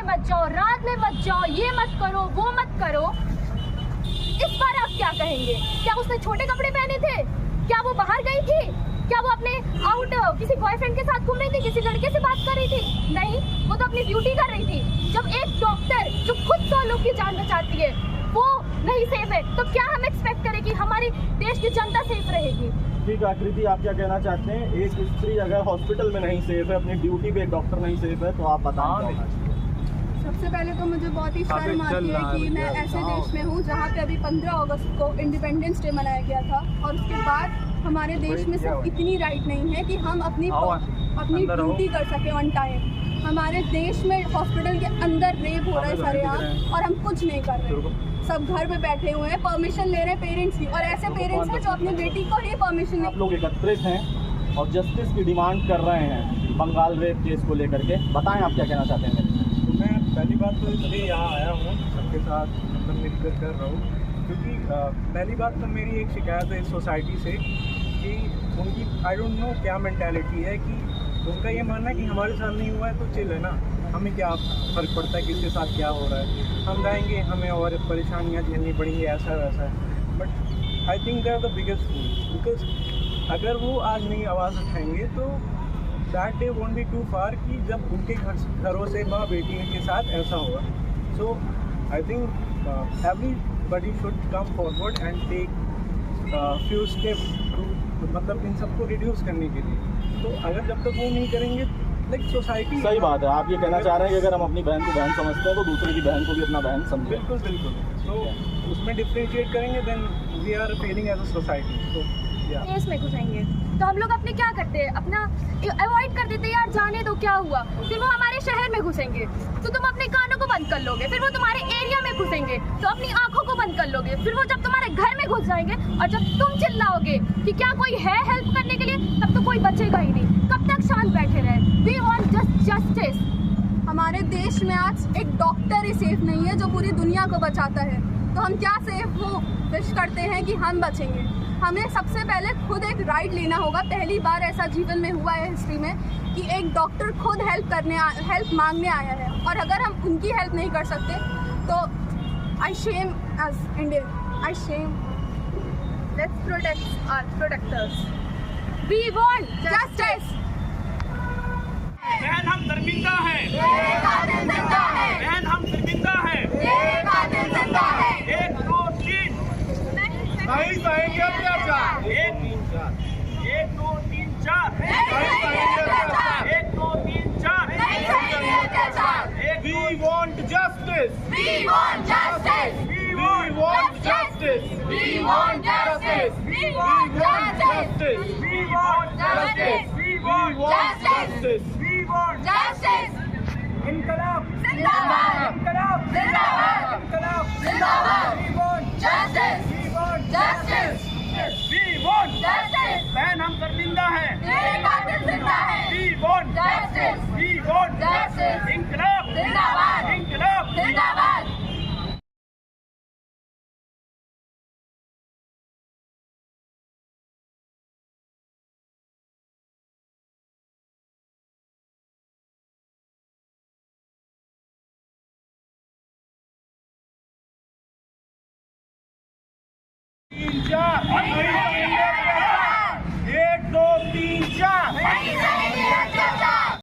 में मत जाओ, रात में मत जाओ, ये मत करो, वो मत करो। इस बार आप क्या कहेंगे? क्या उसने छोटे कपड़े पहने थे? क्या वो बाहर गई थी? क्या वो अपने किसी बॉयफ्रेंड के साथ घूम रही थी, किसी लड़के से बात कर रही थी? नहीं, वो तो अपनी ड्यूटी कर रही थी। जब एक डॉक्टर जो खुद 100 लोग की जान बचाती है वो नहीं सेफ है, तो क्या हम एक्सपेक्ट करें कि हमारी देश की जनता सेफ रहेगी? ठीक है आकृति, आप क्या कहना चाहते हैं? एक स्त्री अगर हॉस्पिटल में नहीं सेफ है, अपनी ड्यूटी पे एक डॉक्टर नहीं सेफ है, तो आप बताएं। सबसे पहले तो मुझे बहुत ही शर्म आती है कि मैं ऐसे देश में हूँ जहाँ पे अभी 15 अगस्त को इंडिपेंडेंस डे मनाया गया था और उसके बाद हमारे देश में सिर्फ इतनी राइट नहीं है कि हम अपनी ड्यूटी कर सके ऑन टाइम। हमारे देश में हॉस्पिटल के अंदर रेप हो रहा है सरेआम और हम कुछ नहीं कर रहे। सब घर में बैठे हुए हैं, परमिशन ले रहे हैं पेरेंट्स की, और ऐसे पेरेंट्स हैं जो अपनी बेटी को ही परमिशन नहीं। आप लोग एकत्रित हैं और जस्टिस की डिमांड कर रहे हैं बंगाल रेप केस को लेकर के, बताएं आप क्या कहना चाहते हैं? तो मैं पहली बात तो इसलिए यहाँ आया हूँ, सबके साथ मतलब मिलकर कर रहा हूँ, क्योंकि पहली बात तो मेरी एक शिकायत है इस सोसाइटी से कि उनकी आई डोंट नो क्या मेंटालिटी है कि उनका ये मानना है कि हमारे साथ नहीं हुआ है तो चिल है ना, हमें क्या फ़र्क पड़ता है किसके साथ क्या हो रहा है, हम जाएंगे हमें और परेशानियाँ झेलनी पड़ेंगी, ऐसा वैसा है। But I think they are the biggest fool, because अगर वो आज नहीं आवाज़ उठाएंगे तो that day won't be too far कि जब उनके घरों से माँ बेटी के साथ ऐसा होगा। So I think everybody should come forward and take few step to मतलब इन सबको रिड्यूस करने के लिए। तो अगर जब तक वो नहीं करेंगे लाइक सोसाइटी। सही बात है, आप ये कहना चाह रहे हैं कि अगर हम अपनी बहन को बहन समझते हैं तो दूसरे की बहन को भी अपना बहन समझें। बिल्कुल बिल्कुल, तो उसमें डिफ्रेंशिएट करेंगे then we are failing as a society. तो केस में घुसेंगे तो हम लोग अपने क्या करते हैं, अपना अवॉइड कर देते हैं, यार जाने दो क्या हुआ। फिर वो हमारे शहर में घुसेंगे तो तुम अपने कानों को बंद कर लोगे, फिर वो तुम्हारे एरिया में घुसेंगे तो अपनी आंखों को बंद कर लोगे, फिर वो जब तुम्हारे घर में घुस जाएंगे और जब तुम चिल्लाओगे कि क्या कोई है हेल्प करने के लिए, तब तो कोई बचेगा ही नहीं। कब तक शांत बैठे रहे? We want justice. हमारे देश में आज एक डॉक्टर ही सेफ नहीं है जो पूरी दुनिया को बचाता है, तो हम क्या सेफ हो विश करते हैं कि हम बचेंगे। हमें सबसे पहले खुद एक राइट लेना होगा। पहली बार ऐसा जीवन में हुआ है हिस्ट्री में कि एक डॉक्टर खुद हेल्प मांगने आया है, और अगर हम उनकी हेल्प नहीं कर सकते तो I shame as Indian, I shame. Let's protect our protectors. We want justice. बहन हम शर्मिंदा हैं, बहन हम शर्मिंदा हैं। 1 2 3 नहीं सहेंगे अत्याचार। 1 2 3 4 1 2 3 4 We want justice. We want justice. We want justice. We want justice. We want justice. We want justice. We want justice. We want Justice. इनकलाब जिंदाबाद. इनकलाब जिंदाबाद. इनकलाब जिंदाबाद. We want Justice. We want Justice. We want Justice. बहन हम शर्मिंदा हैं, मेरे कातिल जिंदा है. We want Justice. We want Justice. इनकलाब जिंदाबाद. इनकलाब जिंदाबाद. इंचार्ज